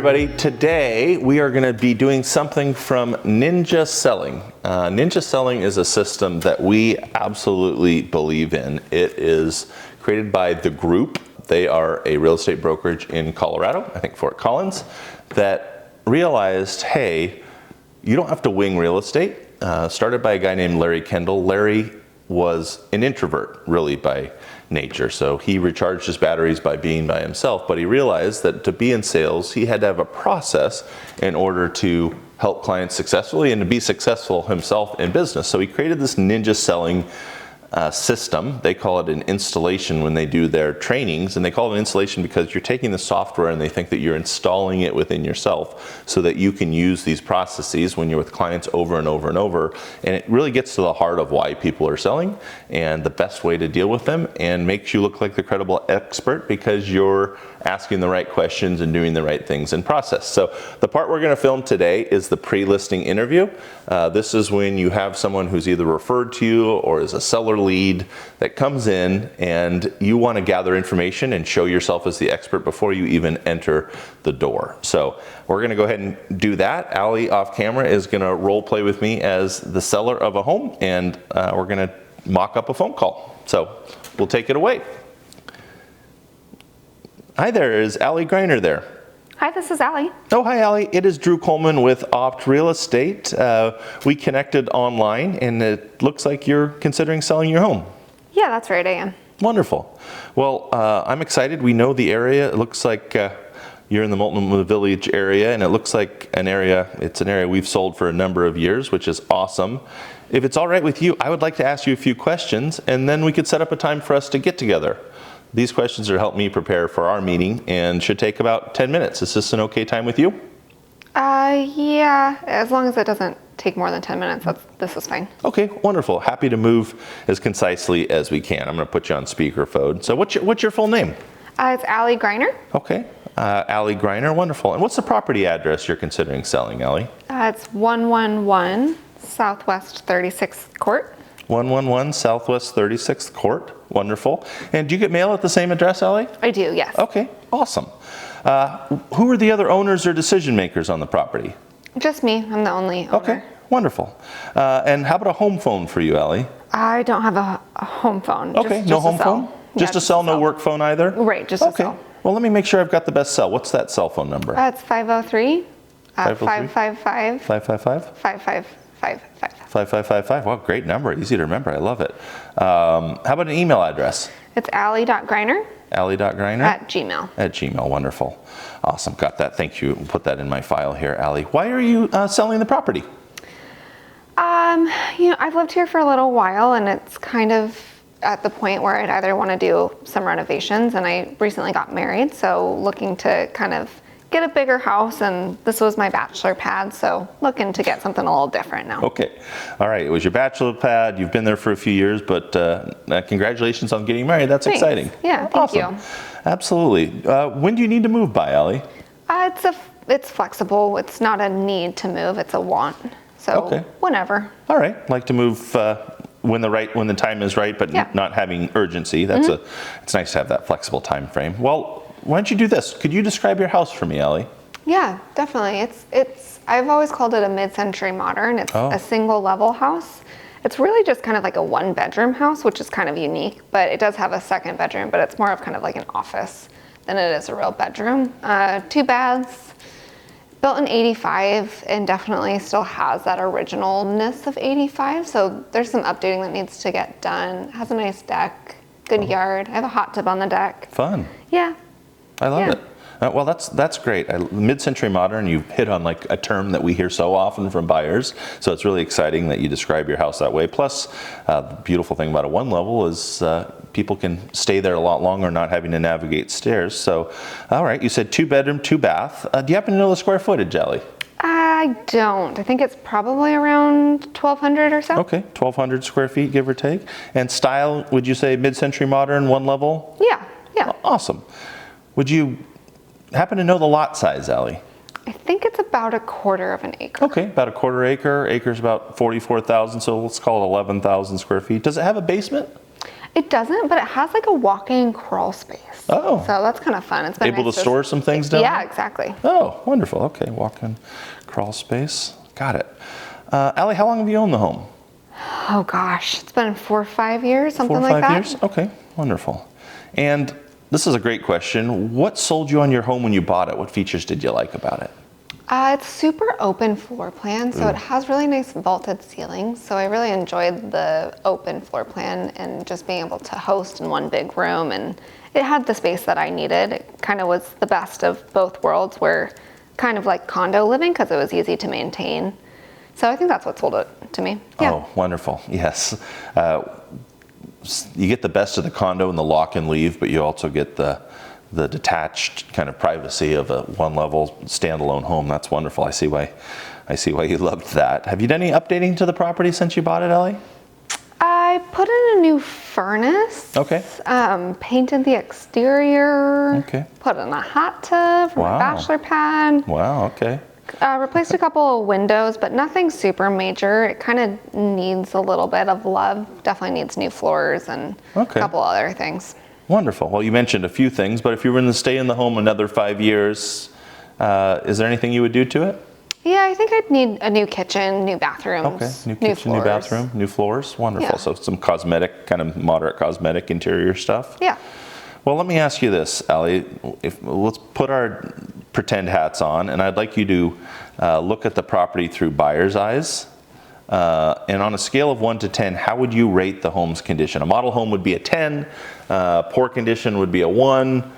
everybody. Today we are going to be doing something from Ninja Selling. Ninja Selling is a system that we absolutely believe in. It is created by The Group. They are a real estate brokerage in Colorado, I think Fort Collins, that realized, hey, you don't have to wing real estate. Started by a guy named Larry Kendall. Larry was an introvert, really, by nature. So he recharged his batteries by being by himself, but he realized that to be in sales, he had to have a process in order to help clients successfully and to be successful himself in business. So he created this Ninja Selling system. They call it an installation when they do their trainings, and they call it an installation because you're taking the software and they think that you're installing it within yourself so that you can use these processes when you're with clients over and over and over. And it really gets to the heart of why people are selling and the best way to deal with them, and makes you look like the credible expert because you're asking the right questions and doing the right things in process. So the part we're going to film today is the pre-listing interview. This is when you have someone who's either referred to you or is a seller lead that comes in, and you want to gather information and show yourself as the expert before you even enter the door. So we're going to go ahead and do that. Allie off camera is going to role play with me as the seller of a home, and we're going to mock up a phone call. So we'll take it away. Hi there, is Allie Greiner there? Hi, this is Allie. Oh, hi Allie. It is Drew Coleman with Opt Real Estate. We connected online, and it looks like you're considering selling your home. Yeah, that's right, I am. Wonderful. Well, I'm excited. We know the area. It looks like you're in the Multnomah Village area, and it looks like it's an area we've sold for a number of years, which is awesome. If it's all right with you, I would like to ask you a few questions, and then we could set up a time for us to get together. These questions are help me prepare for our meeting and should take about 10 minutes. Is this an okay time with you? Yeah, as long as it doesn't take more than 10 minutes, this is fine. Okay, wonderful. Happy to move as concisely as we can. I'm going to put you on speakerphone. So what's your full name? It's Allie Greiner. Okay, Allie Greiner, wonderful. And what's the property address you're considering selling, Allie? It's 111 Southwest 36th Court. 111 Southwest 36th Court. Wonderful. And do you get mail at the same address, Allie? I do, yes. Okay, awesome. Who are the other owners or decision makers on the property? Just me. I'm the only owner. Okay, wonderful. And how about a home phone for you, Allie? I don't have a home phone. Okay, no home phone? Just a cell, no work phone either? Right, just a cell. Okay, well, let me make sure I've got the best cell. What's that cell phone number? It's 503 555 555? 5555. 5555. Wow, great number. Easy to remember. I love it. How about an email address? It's Allie.Greiner. Allie.Greiner? At Gmail. At Gmail. Wonderful. Awesome. Got that. Thank you. Put that in my file here, Allie. Why are you selling the property? I've lived here for a little while, and it's kind of at the point where I'd either want to do some renovations, and I recently got married, so looking to kind of get a bigger house, and this was my bachelor pad, so looking to get something a little different now. Okay. All right. It was your bachelor pad. You've been there for a few years, but congratulations on getting married. That's Thanks. exciting. Yeah, thank you. Absolutely. When do you need to move by, Allie? It's flexible. It's not a need to move. It's a want. So whenever. All right. Like to move when the time is right, but not having urgency. It's nice to have that flexible time frame. Well, why don't you do this? Could you describe your house for me, Allie? Yeah, definitely. I've always called it a mid-century modern. It's a single level house. It's really just kind of like a one bedroom house, which is kind of unique, but it does have a second bedroom, but it's more of kind of like an office than it is a real bedroom. 2 baths, built in 85, and definitely still has that originalness of 85. So there's some updating that needs to get done. It has a nice deck, good yard. I have a hot tub on the deck. Fun. Yeah. I love it. Well, that's great. Mid-century modern, you've hit on like a term that we hear so often from buyers. So it's really exciting that you describe your house that way. Plus, the beautiful thing about a one level is people can stay there a lot longer not having to navigate stairs. So, all right, you said 2 bedroom, 2 bath. Do you happen to know the square footage, Allie? I don't. I think it's probably around 1,200 or so. Okay, 1,200 square feet, give or take. And style, would you say mid-century modern, one level? Yeah. Awesome. Would you happen to know the lot size, Allie? I think it's about 1/4 of an acre. Okay, about 1/4 acre. Acre's about 44,000, so let's call it 11,000 square feet. Does it have a basement? It doesn't, but it has like a walk-in crawl space. Oh. So that's kind of fun. It's been Able nice to store some things down Yeah, there? exactly. Oh, wonderful. Okay, walk-in crawl space. Got it. Allie, how long have you owned the home? Oh gosh, it's been 4 or 5 years, something 4 or 5 like that. years? Okay, wonderful. And this is a great question. What sold you on your home when you bought it? What features did you like about it? It's super open floor plan, so it has really nice vaulted ceilings. So I really enjoyed the open floor plan and just being able to host in one big room. And it had the space that I needed. It kind of was the best of both worlds, where kind of like condo living because it was easy to maintain. So I think that's what sold it to me. Yeah. Oh, wonderful. Yes. You get the best of the condo and the lock and leave, but you also get the detached kind of privacy of a one-level standalone home. That's wonderful. I see why you loved that. Have you done any updating to the property since you bought it, Ellie? I put in a new furnace. Okay. Painted the exterior. Okay. Put in a hot tub for Wow. my bachelor pad. Wow, okay. Replaced a couple of windows, but nothing super major. It kind of needs a little bit of love. Definitely needs new floors and Okay. a couple other things. Wonderful. Well, you mentioned a few things, but if you were going to stay in the home another 5 years, is there anything you would do to it? Yeah, I think I'd need a new kitchen, new bathrooms. Okay, new kitchen, new floors. bathroom, new floors. Wonderful. Yeah. So some cosmetic, kind of moderate cosmetic interior stuff. Yeah. Well, let me ask you this, Allie. Let's put our pretend hats on, and I'd like you to look at the property through buyer's eyes. And on a scale of 1 to 10, how would you rate the home's condition? A model home would be a 10, poor condition would be a 1.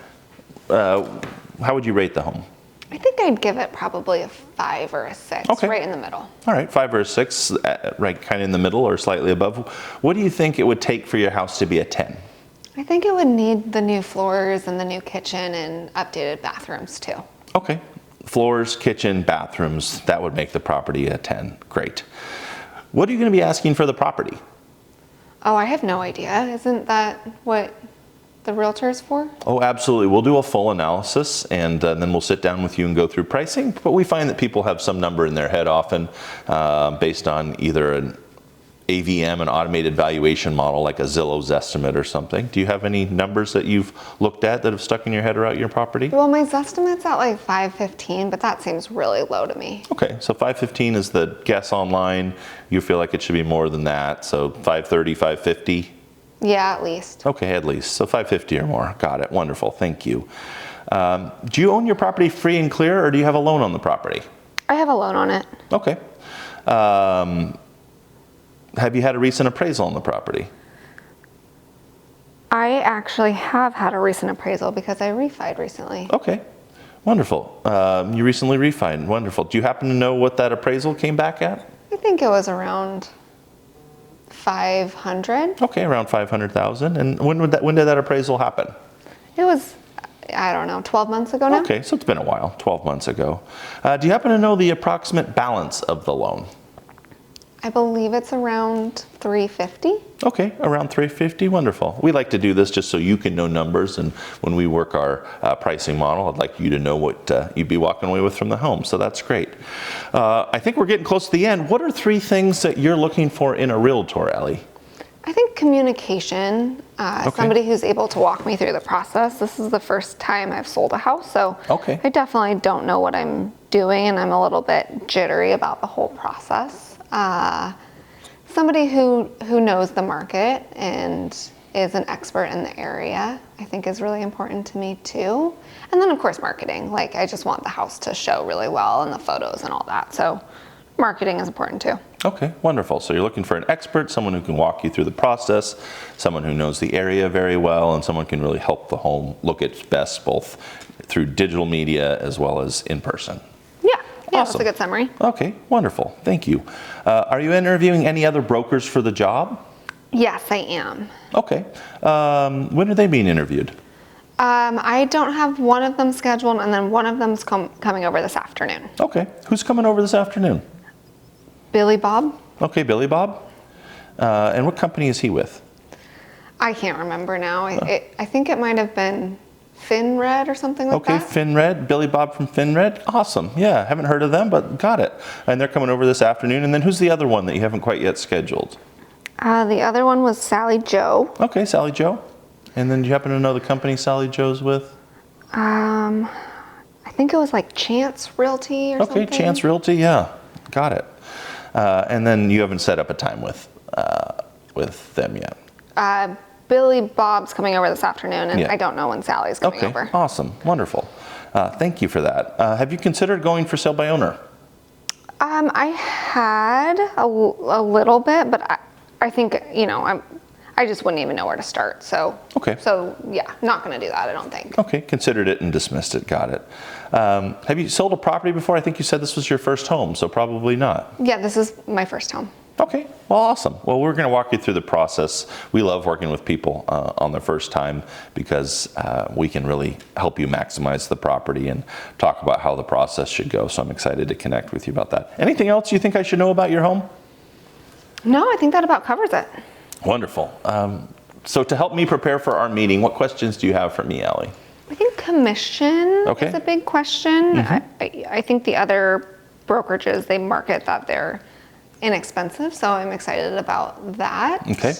How would you rate the home? I think I'd give it probably a 5 or a 6, Okay. right in the middle. All right, 5 or a 6, right kind of in the middle or slightly above. What do you think it would take for your house to be a 10? I think it would need the new floors and the new kitchen and updated bathrooms too. Okay, floors, kitchen, bathrooms, that would make the property a 10. Great. What are you going to be asking for the property? Oh, I have no idea. Isn't that what the realtor's for? Oh, absolutely. We'll do a full analysis, and then we'll sit down with you and go through pricing. But we find that people have some number in their head often based on either an AVM, an automated valuation model like a Zillow's estimate or something. Do you have any numbers that you've looked at that have stuck in your head about your property? Well, my Zestimate's at like 515, but that seems really low to me. Okay, so 515 is the guess online. You feel like it should be more than that, so 530, 550? Yeah, at least. Okay, at least. So 550 or more. Got it. Wonderful. Thank you. Do you own your property free and clear, or do you have a loan on the property? I have a loan on it. Okay. Have you had a recent appraisal on the property? I actually have had a recent appraisal because I refied recently. Okay. Wonderful. You recently refined. Wonderful. Do you happen to know what that appraisal came back at? I think it was around 500. Okay, around 500,000. And when did that appraisal happen? It was, I don't know, 12 months ago now? Okay, so it's been a while, 12 months ago. Do you happen to know the approximate balance of the loan? I believe it's around 350. Okay, around 350, wonderful. We like to do this just so you can know numbers, and when we work our pricing model, I'd like you to know what you'd be walking away with from the home, so that's great. I think we're getting close to the end. What are 3 things that you're looking for in a realtor, Ellie? I think communication, somebody who's able to walk me through the process. This is the first time I've sold a house, so Okay. I definitely don't know what I'm doing, and I'm a little bit jittery about the whole process. Somebody who knows the market and is an expert in the area, I think is really important to me too. And then of course marketing, like I just want the house to show really well in the photos and all that. So marketing is important too. Okay, wonderful. So you're looking for an expert, someone who can walk you through the process, someone who knows the area very well, and someone who can really help the home look its best both through digital media as well as in person. Yeah, Awesome. that's a good summary. Okay, wonderful. Thank you. Are you interviewing any other brokers for the job? Yes, I am. Okay. When are they being interviewed? I don't have one of them scheduled, and then one of them's coming over this afternoon. Okay. Who's coming over this afternoon? Billy Bob? Okay, Billy Bob. And what company is he with? I can't remember now. I think it might have been FinRed or something like Okay, that. FinRed, Billy Bob from FinRed. Awesome. Yeah, haven't heard of them, but got it. And they're coming over this afternoon. And then who's the other one that you haven't quite yet scheduled? The other one was Sally Joe. Okay, Sally Joe. And then do you happen to know the company Sally Joe's with? I think it was like Chance Realty or something. Okay, Chance Realty, yeah, got it. And then you haven't set up a time with them yet. Billy Bob's coming over this afternoon, and Yeah. I don't know when Sally's coming over. Okay, awesome, wonderful. Thank you for that. Have you considered going for sale by owner? I had a little bit, but I think, I just wouldn't even know where to start. So, Okay. So yeah, not going to do that, I don't think. Okay, considered it and dismissed it, got it. Have you sold a property before? I think you said this was your first home, so probably not. Yeah, this is my first home. Okay, well, awesome. Well, we're going to walk you through the process. We love working with people on their first time because we can really help you maximize the property and talk about how the process should go. So I'm excited to connect with you about that. Anything else you think I should know about your home? No, I think that about covers it. Wonderful. So to help me prepare for our meeting, what questions do you have for me, Allie? I think commission Okay. is a big question. I think the other brokerages, they market that they're inexpensive, so I'm excited about that. Okay.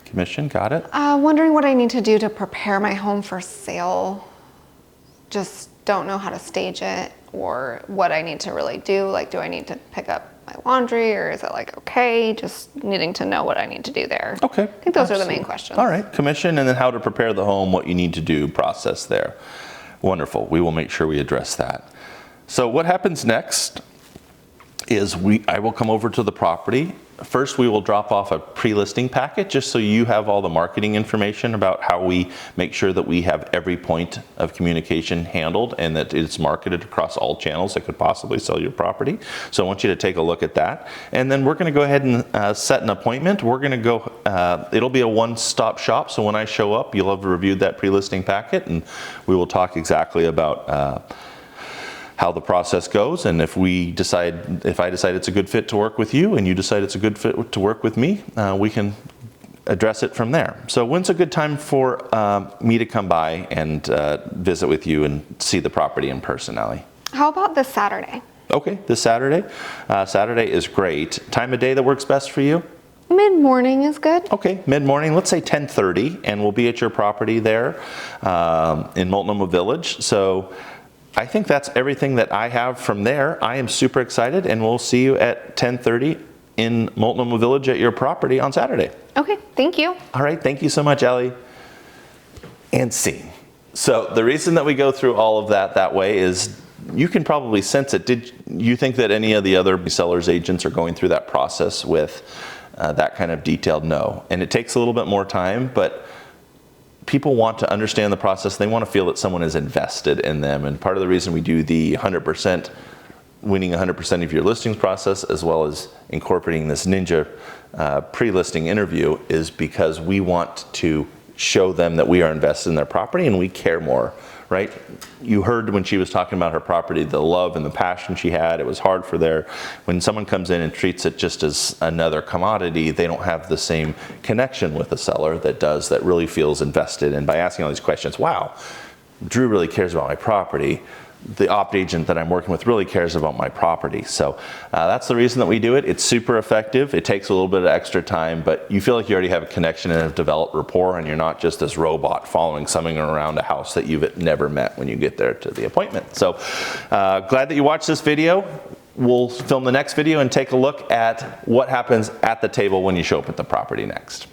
Commission, got it. Wondering what I need to do to prepare my home for sale. Just don't know how to stage it or what I need to really do. Like, do I need to pick up my laundry, or is it like okay? Just needing to know what I need to do there. Okay. I think those are the main questions. All right, commission, and then how to prepare the home, what you need to do, process there. Wonderful. We will make sure we address that. So what happens next is I will come over to the property. First, we will drop off a pre-listing packet just so you have all the marketing information about how we make sure that we have every point of communication handled and that it's marketed across all channels that could possibly sell your property. So I want you to take a look at that. And then we're going to go ahead and set an appointment. We're going to go, it'll be a one-stop shop. So when I show up, you'll have reviewed that pre-listing packet and we will talk exactly about how the process goes, and if I decide it's a good fit to work with you and you decide it's a good fit to work with me, we can address it from there. So when's a good time for me to come by and visit with you and see the property in person, Allie? How about this Saturday? Okay, this Saturday? Saturday is great. Time of day that works best for you? Mid-morning is good. Okay, mid-morning, let's say 10:30, and we'll be at your property there in Multnomah Village. So I think that's everything that I have from there. I am super excited, and we'll see you at 10:30 in Multnomah Village at your property on Saturday. Okay, thank you. All right, thank you so much, Allie. And scene. So the reason that we go through all of that way is you can probably sense it. Did you think that any of the other sellers agents are going through that process with that kind of detailed? No. And it takes a little bit more time, but people want to understand the process. They want to feel that someone is invested in them. And part of the reason we do the 100%, winning 100% of your listings process, as well as incorporating this Ninja pre-listing interview, is because we want to show them that we are invested in their property and we care more, right? You heard when she was talking about her property, the love and the passion she had. It was hard for when someone comes in and treats it just as another commodity, they don't have the same connection with the seller that really feels invested. And by asking all these questions, wow, Drew really cares about my property. The opt agent that I'm working with really cares about my property. So that's the reason that we do it. It's super effective. It takes a little bit of extra time, but you feel like you already have a connection and have developed rapport, and you're not just this robot following someone around a house that you've never met when you get there to the appointment. So glad that you watched this video. We'll film the next video and take a look at what happens at the table when you show up at the property next.